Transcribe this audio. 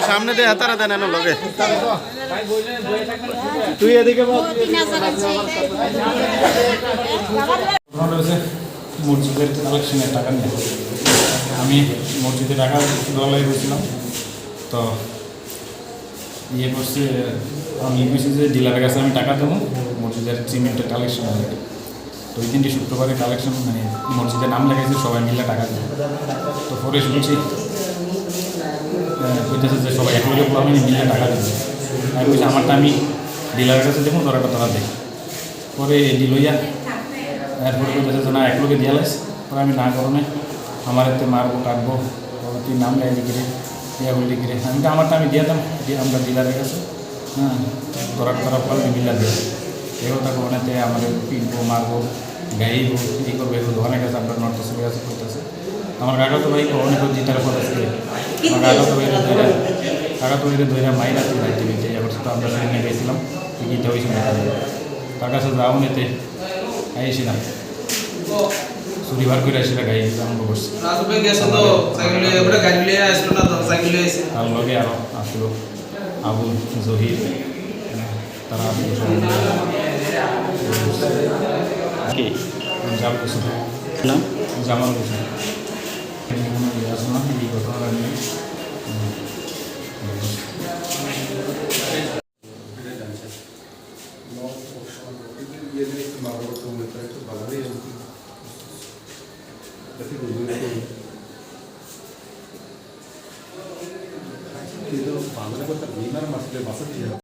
সামনে দিয়ে হাতারা দেন লগে তুই এদিকে মসজিদের কালেকশনের টাকা নিয়ে আমি মসজিদে টাকা দলাই বলছিলাম তো ইয়ে করছে আমি বলছি যে ডিলারের কাছে আমি টাকা দেবো মসজিদের সিমেন্টের কালেকশন হবে তো ওই দিনটি শুক্রবারে কালেকশন মানে মসজিদের নাম লেগেছে সবাই মিলে টাকা দেবো তো পরে শুনছি বলতেছে যে সবাই একলগে আমি মিলে টাকা দেবো আমি বলছি আমারটা আমি ডিলারের কাছে দেখুন তোরাটা তোরা দেখ পরে ডিল হইয়া এরপরে বলতেছে যে না একলগে দিয়ে লাইস পরে আমি না করণে আমার এতে মারবো কাটবো তুই নাম লেগে লিখিরে ইয়া বলে লিখিরে আমি তো আমারটা আমি দিয়ে দাম দিয়ে আমরা ডিলারের কাছে হ্যাঁ তোরা ফল মিলা দিয়ে এগুলো তাকে ওনাতে আমাদের পিটবো মারবো গাইবো এই করবো এগুলো অনেক আছে আপনার নর্থ সাইডে আছে করতেছে আমার কাকা তো ভাই অনেক জিতার পর আসছে আমার কাকা তো ধৈরা মাইরা যাইতে গেছে এবার তো আমরা সেখানে গেছিলাম গীতা হয়েছিল তার কাছে যাও নিতে আইছিলাম শনিবার করে আসলে গাড়ি আরম্ভ করছি তার লগে আরো আসলো আবুল জহির তারা জামাল হোসেন এই ঘটনাটা নিয়ে